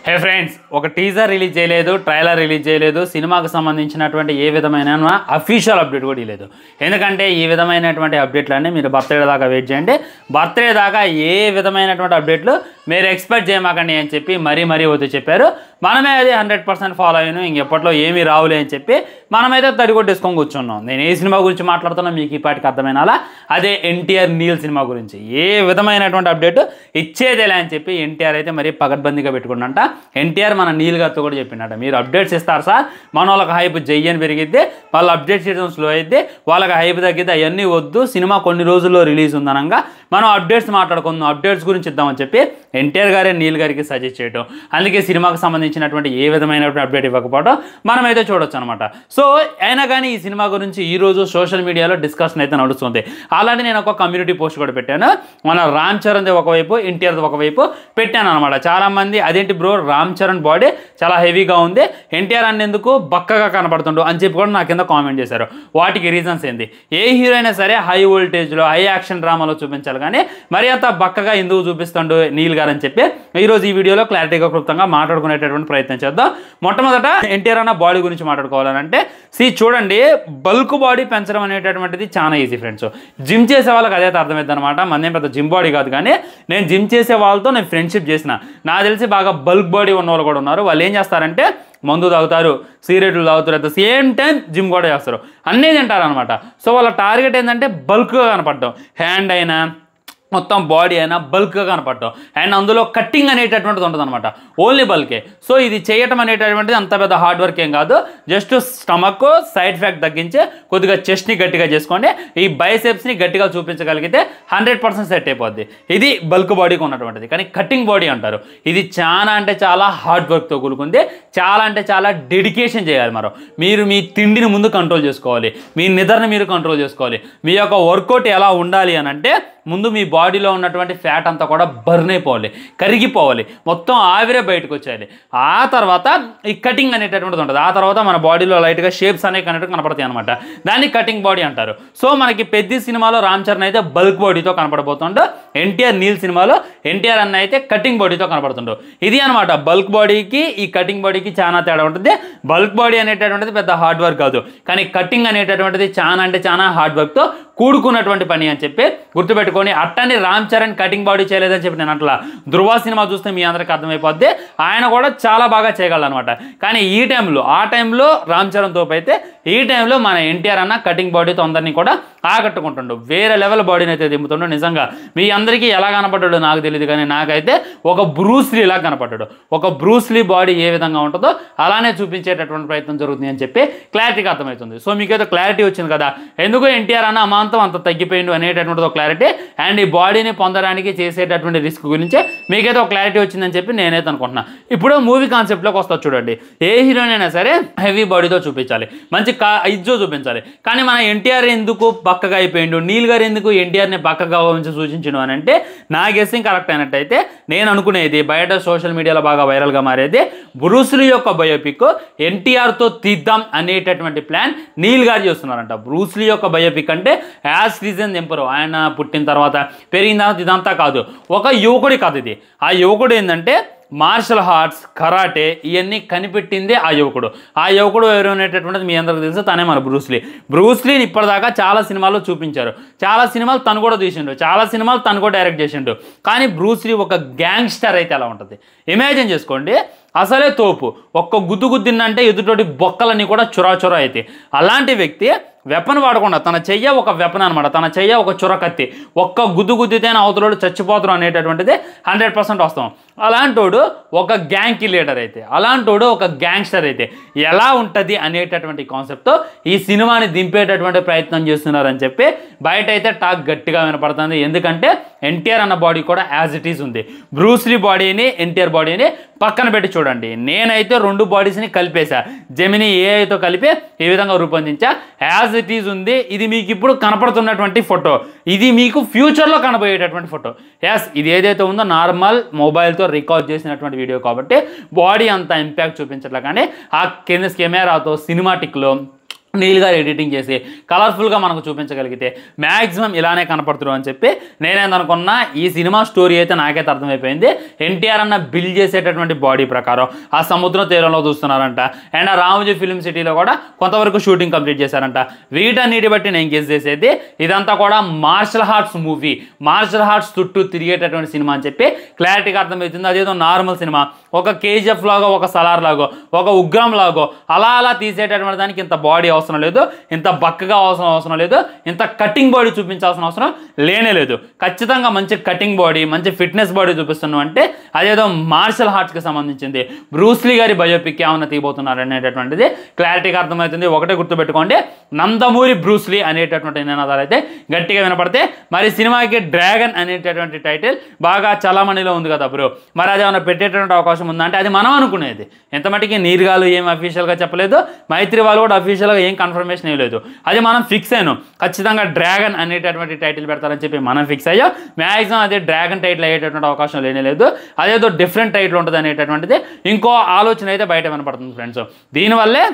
హే friends, ఒక teaser release చేయలేదు, trailer release చేయలేదు, సినిమాకు సంబంధించినటువంటి ఏ విధమైన అఫీషియల్ అప్డేట్ కూడా లేదు. ఎందుకంటే ఈ విధమైనటువంటి అప్డేట్లన్నీ మీరు బర్త్డే దాకా వెయిట్ చేయండి. బర్త్డే దాకా ఏ విధమైనటువంటి అప్డేట్లు మీరు ఎక్స్పెక్ట్ చేయమాకండి అని చెప్పి మరీ వద్దు చెప్పారు. మనమే అది 100% ఫాలో అయ్యాను. ఇంకెప్పట్లో ఏమీ రావులే అని చెప్పి మనమైతే తడిగొట్టేసుకొని కూర్చున్నాం. నేను ఏ సినిమా గురించి మాట్లాడుతున్నా మీకు ఈ పాటికి అర్థమైనాలా, అదే ఎన్టీఆర్ నీల్ సినిమా గురించి. ఏ విధమైనటువంటి అప్డేట్ ఇచ్చేదేలే అని చెప్పి ఎన్టీఆర్ అయితే మరీ పగడ్బందీగా పెట్టుకుంటా. ఎన్టీఆర్ మన నీల్ గారితో కూడా చెప్పిండట, మీరు అప్డేట్స్ ఇస్తారు సార్, మన వాళ్ళకి హైప్ జయ్యని పెరిగిద్ది, వాళ్ళు అప్డేట్ చేయడం స్లో అయితే వాళ్ళకి హైప్ తగ్గిద్ది, అవన్నీ వద్దు, సినిమా కొన్ని రోజుల్లో రిలీజ్ ఉందనగా మనం అప్డేట్స్ మాట్లాడుకుందాం, అప్డేట్స్ గురించి ఇద్దామని చెప్పి ఎన్టీఆర్ గారే నీల్ గారికి సజెస్ట్ చేయడం. అందుకే సినిమాకి సంబంధించినటువంటి ఏ విధమైనటువంటి అప్డేట్ ఇవ్వకపోవడం మనమైతే చూడొచ్చు అనమాట. సో అయినా కానీ ఈ సినిమా గురించి ఈరోజు సోషల్ మీడియాలో డిస్కషన్ అయితే నడుస్తుంది. అలాంటి నేను ఒక కమ్యూనిటీ పోస్ట్ కూడా పెట్టాను. మన రామ్ చరణ్ది ఒకవైపు, ఎన్టీఆర్ది ఒకవైపు పెట్టాను అనమాట. చాలామంది అదేంటి బ్రో, రామ్ చరణ్ బాడీ చాలా హెవీగా ఉంది, ఎన్టీఆర్ అన్నేందుకు బక్కగా కనపడుతుండు అని చెప్పి కూడా నా కింద కామెంట్ చేశారు. వాటికి రీజన్స్ ఏంది? ఏ హీరో అయినా సరే హై వోల్టేజ్లో, హై యాక్షన్ డ్రామాలో చూపించాలి, కానీ మరి అంత బక్కగా ఎందుకు చూపిస్తాడు నీల్ గారు అని చెప్పి ఈరోజు ఈ వీడియోలో క్లారిటీగా క్లుప్తంగా మాట్లాడుకునేటటువంటి ప్రయత్నం చేద్దాం. మొట్టమొదట ఎన్టీఆర్ అన్న బాడీ గురించి మాట్లాడుకోవాలంటే చూడండి, బల్క్ బాడీ పెంచడం అనేటటువంటిది చాలా ఈజీ ఫ్రెండ్స్. జిమ్ చేసే వాళ్ళకి అదే అర్థమైంది అనమాట. మందేం పెద్ద జిమ్ బాడీ కాదు, కానీ నేను జిమ్ చేసే వాళ్ళతో నేను ఫ్రెండ్షిప్ చేసిన, నాకు తెలిసి బాగా బల్క్ బాడీ ఉన్న వాళ్ళు కూడా ఉన్నారు. వాళ్ళు ఏం చేస్తారంటే మందు తాగుతారు, సిగరెట్లు తాగుతారు, at the same time gym కూడా చేస్తారు, అన్నీ తింటారు అనమాట. సో వాళ్ళ టార్గెట్ ఏంటంటే బల్క్గా కనపడడం, హ్యాండ్ అయినా మొత్తం బాడీ అయినా బల్క్గా కనపడటం, అండ్ అందులో కట్టింగ్ అనేటటువంటిది ఉంటుంది అనమాట, ఓన్లీ బల్కే. సో ఇది చేయటం అనేటటువంటిది అంత పెద్ద హార్డ్ వర్క్ ఏం కాదు. జస్ట్ స్టమక్ సైడ్ ఫ్యాక్ట్ తగ్గించి కొద్దిగా చెస్ట్ని గట్టిగా చేసుకోండి, ఈ బైసెప్స్ని గట్టిగా చూపించగలిగితే 100% సెట్ అయిపోద్ది. ఇది బల్క్ బాడీకి ఉన్నటువంటిది. కానీ కట్టింగ్ బాడీ అంటారు, ఇది చాలా అంటే చాలా హార్డ్ వర్క్తో కూడుకుంది, చాలా అంటే చాలా డెడికేషన్ చేయాలి. మీరు మీ తిండిని ముందు కంట్రోల్ చేసుకోవాలి, మీ నిద్రని మీరు కంట్రోల్ చేసుకోవాలి. మీ యొక్క వర్కౌట్ ఎలా ఉండాలి అని అంటే, ముందు మీ బాడీలో ఉన్నటువంటి ఫ్యాట్ అంతా కూడా బర్న్ అయిపోవాలి, కరిగిపోవాలి, మొత్తం ఆవిరే బయటకు వచ్చేయాలి. ఆ తర్వాత ఈ కటింగ్ అనేటటువంటిది ఉంటుంది. ఆ తర్వాత మన బాడీలో లైట్గా షేప్స్ అనేవి కనపడతాయి అనమాట, దాన్ని కటింగ్ బాడీ అంటారు. సో మనకి పెద్ద సినిమాలో రామ్ చరణ్ అయితే బల్క్ బాడీతో కనపడబోతుండో, ఎన్టీఆర్ నీల్ సినిమాలో ఎన్టీఆర్ అన్న అయితే కటింగ్ బాడీతో కనపడుతుండో. ఇది అనమాట బల్క్ బాడీకి ఈ కటింగ్ బాడీకి చాలా తేడా ఉంటుంది. బల్క్ బాడీ అనేటటువంటిది పెద్ద హార్డ్ వర్క్ కాదు, కానీ కటింగ్ అనేటటువంటిది చాలా అంటే చాలా హార్డ్ వర్క్తో కూడుకున్నటువంటి పని అని చెప్పి గుర్తుపెట్టుకొని, అట్టని రామ్ చరణ్ కటింగ్ బాడీ చేయలేదని చెప్పి నేను అట్లా ధృవ సినిమా చూస్తే మీ అందరికీ అర్థమైపోద్ది, ఆయన కూడా చాలా బాగా చేయగలరు అనమాట. కానీ ఈ టైంలో, ఆ టైంలో రామ్ చరణ్ తోపు అయితే ఈ టైంలో మన ఎన్టీఆర్ అన్న కటింగ్ బాడీతో అందరినీ కూడా ఆకట్టుకుంటుండు, వేరే లెవెల్ బాడీని అయితే దింపుతుండో. నిజంగా మీ అందరికీ ఎలా కనపడ్డాడు నాకు తెలియదు, కానీ నాకైతే ఒక బ్రూస్లీ లాగా కనపడ్డాడు. ఒక బ్రూస్లీ బాడీ ఏ విధంగా ఉంటుందో అలానే చూపించేటటువంటి ప్రయత్నం జరుగుతుంది అని చెప్పి క్లారిటీగా అర్థమవుతుంది. సో మీకైతే క్లారిటీ వచ్చింది కదా, ఎందుకు ఎన్టీఆర్ అన్న అమాంతం అంత తగ్గిపోయిండు అనేటటువంటిది క్లారిటీ, అండ్ ఈ బాడీని పొందడానికి చేసేటటువంటి రిస్క్ గురించి మీకైతే ఒక క్లారిటీ వచ్చిందని చెప్పి నేనైతే అనుకుంటున్నా. ఇప్పుడు మూవీ కాన్సెప్ట్లోకి వస్తా చూడండి. ఏ హీరోయిన్ అయినా సరే హెవీ బాడీతో చూపించాలి, మంచి ఇజ్జో చూపించాలి. కానీ మన ఎన్టీఆర్ ఎందుకు బక్కగా అయిపోయిండు, నీల్ గారు ఎందుకు ఎన్టీఆర్ని బక్కగా ఉంచి సూచించను అని అంటే, నా గెస్సింగ్ కరెక్ట్ అయినట్టయితే నేను అనుకునేది, బయట సోషల్ మీడియాలో బాగా వైరల్గా మారేది, బ్రూస్లీ యొక్క బయోపిక్ ఎన్టీఆర్తో తీద్దాం అనేటటువంటి ప్లాన్ నీల్ గారు చేస్తున్నారంట. బ్రూస్లీ యొక్క బయోపిక్ అంటే యాజ్ రీజన్ ఎంపరో, ఆయన పుట్టిన తర్వాత పెరిగిన తర్వాత ఇదంతా కాదు, ఒక యువకుడి కథ ఇది. ఆ యువకుడు ఏంటంటే మార్షల్ ఆర్ట్స్, కరాటే ఇవన్నీ కనిపెట్టిందే ఆ యువకుడు. ఆ యువకుడు ఎవరు అనేటటువంటిది మీ అందరికీ తెలుసు, తనే మన బ్రూస్లీని ఇప్పటిదాకా చాలా సినిమాల్లో చూపించారు, చాలా సినిమాలు తను కూడా తీసిండు, చాలా సినిమాలు తను కూడా డైరెక్ట్ చేసిండు. కానీ బ్రూస్లీ ఒక గ్యాంగ్స్టర్ అయితే ఎలా ఉంటుంది ఇమాజిన్ చేసుకోండి. అసలే తోపు, ఒక్క గుద్దిందంటే ఎదుటోటి బొక్కలన్నీ కూడా చురా అయితే, అలాంటి వ్యక్తి వెపన్ వాడకుండా, తన చెయ్య ఒక వెపన్ అనమాట, తన చెయ్య ఒక చురకత్తి, ఒక్క గుద్దితేనే అవతలోడు చచ్చిపోతారు అనేటటువంటిది 100% వస్తాం. అలాంటోడు ఒక గ్యాంగ్కి లీడర్ అయితే, అలాంటోడు ఒక గ్యాంగ్స్టర్ అయితే ఎలా ఉంటుంది అనేటటువంటి కాన్సెప్ట్తో ఈ సినిమాని దింపేటటువంటి ప్రయత్నం చేస్తున్నారని చెప్పి బయట అయితే టాక్ గట్టిగా వినపడుతుంది. ఎందుకంటే ఎన్టీఆర్ అన్న బాడీ కూడా యాజ్ ఇట్ ఈజ్ ఉంది. బ్రూస్లీ బాడీని, ఎన్టీఆర్ బాడీని పక్కన పెట్టి చూడండి. నేనైతే రెండు బాడీస్ని కలిపేశా, జెమినీ ఏఐతో కలిపి ఈ విధంగా రూపొందించా. యాజ్ ఇట్ ఈజ్ ఉంది. ఇది మీకు ఇప్పుడు కనపడుతున్నటువంటి ఫోటో, ఇది మీకు ఫ్యూచర్లో కనబోయేటటువంటి ఫోటో. ఎస్, ఇది ఏదైతే ఉందో నార్మల్ మొబైల్తో రికార్డ్ చేసినటువంటి వీడియో కాబట్టి బాడీ అంత ఇంపాక్ట్ చూపించట్లే, కానీ ఆ కెమెరాతో సినిమాటిక్లో నీల్ గారు ఎడిటింగ్ చేసి కలర్ఫుల్గా మనకు చూపించగలిగితే మ్యాక్సిమం ఇలానే కనపడుతున్నారు అని చెప్పి నేనేందనుకున్నా. ఈ సినిమా స్టోరీ అయితే నాకైతే అర్థమైపోయింది. ఎన్టీఆర్ అన్న బిల్డ్ చేసేటటువంటి బాడీ ప్రకారం ఆ సముద్ర తీరంలో చూస్తున్నారంట. అండ్ ఆ రామోజీ ఫిల్మ్ సిటీలో కూడా కొంతవరకు షూటింగ్ కంప్లీట్ చేశారంట. వీటన్నిటి బట్టి నేను గెస్ చేసేది ఇదంతా కూడా martial arts movie, martial arts చుట్టూ తిరిగేటటువంటి సినిమా అని చెప్పి క్లారిటీగా అర్థమవుతుంది. అదేదో నార్మల్ సినిమా, ఒక కేజీఎఫ్ లాగో, ఒక సలార్ లాగో, ఒక ఉగ్రం లాగో అలా తీసేటటువంటి దానికి ఇంత బాడీ అవసరం లేదు, ఇంత బక్కగా అవసరం లేదు, ఇంత కటింగ్ బాడీ చూపించాల్సిన అవసరం లేనే లేదు. ఖచ్చితంగా మంచి కటింగ్ బాడీ, మంచి ఫిట్నెస్ బాడీ చూపిస్తున్నాం అంటే అదేదో మార్షల్ ఆర్ట్స్కి సంబంధించింది బ్రూస్లీ గారి బయోపిక్ ఏమైనా తీయబోతున్నారు అనేటటువంటిది క్లారిటీగా అర్థమవుతుంది. ఒకటే గుర్తుపెట్టుకోండి, నందమూరి బ్రూస్లీ అనేటటువంటి నినాదాలు అయితే గట్టిగా వినపడితే మరి సినిమాకి డ్రాగన్ అనేటటువంటి టైటిల్ బాగా చలామణిలో ఉంది కదా బ్రో, మరి అది ఏమైనా పెట్టేటటువంటి అవకాశం ఉందంటే అది మనం అనుకునేది. ఎంత మటుకి నీరుగాలు ఏం అఫీషియల్గా చెప్పలేదు, మైత్రి వాళ్ళు కూడా అఫీషియల్గా ఏం కన్ఫర్మేషన్ ఇవ్వలేదు. అది మనం ఫిక్స్ అయ్యాను, ఖచ్చితంగా డ్రాగన్ అనేటటువంటి టైటిల్ పెడతారని చెప్పి మనం ఫిక్స్ అయ్యా. మ్యాక్సిమం అదే డ్రాగన్ టైటిల్ అయ్యేటటువంటి అవకాశం లేనేలేదు, అదేదో డిఫరెంట్ టైటిల్ ఉంటుంది అనేటటువంటిది ఇంకో ఆలోచన అయితే బయట వినపడుతుంది ఫ్రెండ్స్. దీనివల్లే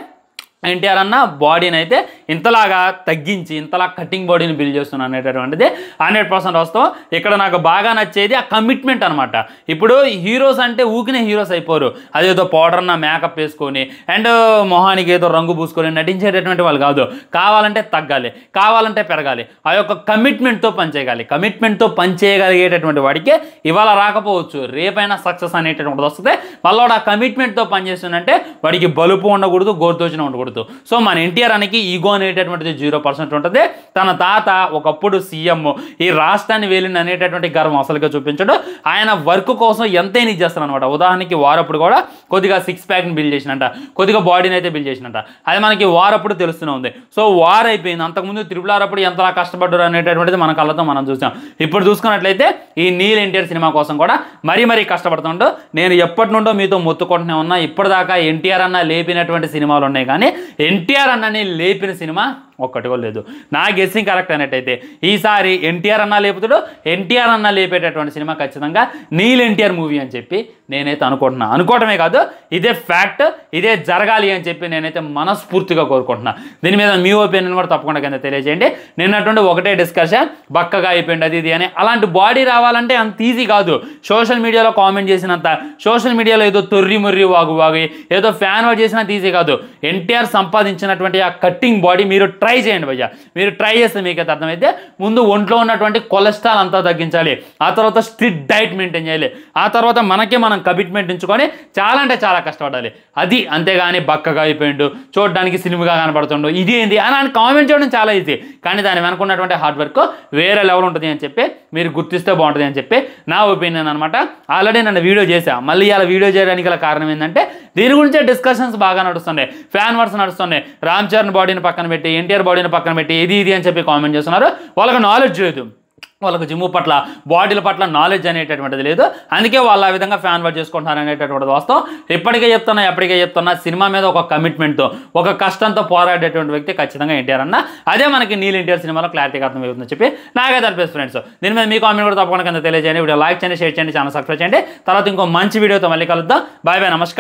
ఎన్టీఆర్ అన్న బాడీని అయితే ఇంతలాగా తగ్గించి ఇంతలా కటింగ్ బాడీని బిల్డ్ చేస్తున్నాను అనేటటువంటిది 100% వస్తాం. ఇక్కడ నాకు బాగా నచ్చేది ఆ కమిట్మెంట్ అనమాట. ఇప్పుడు హీరోస్ అంటే ఊకినే హీరోస్ అయిపోరు, అదేదో పౌడర్ అన్న మేకప్ వేసుకొని అండ్ మొహానికి ఏదో రంగు పూసుకొని నటించేటటువంటి వాళ్ళు కాదు. కావాలంటే తగ్గాలి, కావాలంటే పెరగాలి, ఆ యొక్క కమిట్మెంట్తో పనిచేయగాలి. కమిట్మెంట్తో పనిచేయగలిగేటటువంటి వాడికి ఇవాళ రాకపోవచ్చు, రేపైనా సక్సెస్ అనేటటువంటిది వస్తుంది. మళ్ళీ ఆ కమిట్మెంట్తో పనిచేస్తుందంటే వాడికి బలుపు ఉండకూడదు, గోర్దోచన ఉండకూడదు. సో మన ఎన్టీఆర్ అనికి ఈగో అనేటటువంటిది 0% ఉంటుంది. తన తాత ఒకప్పుడు సీఎం, ఈ రాష్ట్రాన్ని వేలింది అనేటటువంటి గర్వం అసలుగా చూపించడు. ఆయన వర్క్ కోసం ఎంతైనా ఇచ్చేస్తాను అనమాట. ఉదాహరణకి వారప్పుడు కూడా కొద్దిగా 6 ప్యాక్ని బిల్డ్ చేసినట్ట, కొద్దిగా బాడీని అయితే బిల్డ్ చేసినట్ట. అది మనకి వారప్పుడు తెలుస్తూనే ఉంది. సో వార్ అయిపోయింది. అంతకుముందు త్రిపుల్ అప్పుడు ఎంతలా కష్టపడ్డారు అనేటటువంటిది మన కళ్ళతో మనం చూసాం. ఇప్పుడు చూసుకున్నట్లయితే ఈ నీల్ ఎన్టీఆర్ సినిమా కోసం కూడా మరీ కష్టపడుతుండో. నేను ఎప్పటి నుండో మీతో మొత్తుకుంటూనే ఉన్నా, ఇప్పటిదాకా ఎన్టీఆర్ అన్న లేపినటువంటి సినిమాలు ఉన్నాయి కానీ ఎన్టీఆర్ అన్నని లేపిన సినిమా ఒక్కటి కూడా లేదు. నా గెస్సింగ్ కరెక్ట్ అనేటైతే ఈసారి ఎన్టీఆర్ అన్న లేపుతాడు. ఎన్టీఆర్ అన్న లేపేటటువంటి సినిమా ఖచ్చితంగా నీల్ ఎన్టీఆర్ మూవీ అని చెప్పి నేనైతే అనుకోవటమే కాదు, ఇదే ఫ్యాక్ట్, ఇదే జరగాలి అని చెప్పి నేనైతే మనస్ఫూర్తిగా కోరుకుంటున్నా. దీని మీద మీ ఒపీనియన్ కూడా తప్పకుండా కింద తెలియజేయండి. నిన్నటువంటి ఒకటే డిస్కషన్, బక్కగా అయిపోయింది అది ఇది అని. అలాంటి బాడీ రావాలంటే అంత ఈజీ కాదు. సోషల్ మీడియాలో కామెంట్ చేసినంత, సోషల్ మీడియాలో ఏదో తొర్రి ముర్రి వాగి ఏదో ఫ్యాన్ వాడు చేసినంత ఈజీ కాదు. ఎన్టీఆర్ సంపాదించినటువంటి ఆ కట్టింగ్ బాడీ మీరు ట్రై చేయండి భయ్య. మీరు ట్రై చేస్తే మీకైతే అర్థమైతే ముందు ఒంట్లో ఉన్నటువంటి కొలెస్ట్రాల్ అంతా తగ్గించాలి, ఆ తర్వాత స్ట్రిక్ట్ డైట్ మెయింటైన్ చేయాలి, ఆ తర్వాత మనం కమిట్మెంట్ ఉంచుకొని చాలా అంటే చాలా కష్టపడాలి. అది అంతేగాని బక్కగా అయిపోయిండు, చూడడానికి సినిమాగా కనపడుతుండు, ఇది ఏంది అని కామెంట్ చేయడం చాలా ఈజీ. కానీ దాని వెనుకున్నటువంటి హార్డ్ వర్క్ వేరే లెవెల్ ఉంటుంది అని చెప్పి మీరు గుర్తిస్తే బాగుంటుంది అని చెప్పి నా ఒపీనియన్ అనమాట. ఆల్రెడీ నన్ను వీడియో చేశా, మళ్ళీ ఇలా వీడియో చేయడానికి గల కారణం ఏంటంటే దీని గురించే డిస్కషన్స్ బాగా నడుస్తున్నాయి, ఫ్యాన్ వర్స్ నడుస్తున్నాయి. రామ్ చరణ్ బాడీని పక్కన పెట్టి ఎన్టీఆర్ బాడీని పక్కన పెట్టి ఇది అని చెప్పి కామెంట్ చేస్తున్నారు. వాళ్ళకి నాలెడ్జ్ లేదు, వాళ్ళకు జిమ్ పట్ల బాడీల పట్ల నాలెడ్జ్ అనేటటువంటిది లేదు. అందుకే వాళ్ళు ఆ విధంగా ఫ్యాన్ వర్క్ చేసుకుంటున్నారు అనేటటువంటిది వాస్తవం. ఎప్పటికే చెప్తున్నా సినిమా మీద ఒక కమిట్మెంట్తో, ఒక కష్టంతో పోరాడేటువంటి వ్యక్తి ఖచ్చితంగా ఎన్టీఆర్ అన్న. అదే మనకి నీల్ ఎన్టీఆర్ సినిమాలో క్లారిటీగా అర్థమవుతుందని చెప్పి నాకైతే అనిపిస్తుంది ఫ్రెండ్స్. దీని మీద మీ కామెంట్ కూడా తప్పకుండా కింద తెలియజేయండి. వీడియో లైక్ చేయండి, షేర్ చేయండి, ఛానల్ సబ్స్క్రైబ్ చేయండి. తర్వాత ఇంకో మంచి వీడియోతో మళ్ళీ కలుద్దాం. బాయ్ నమస్కారం.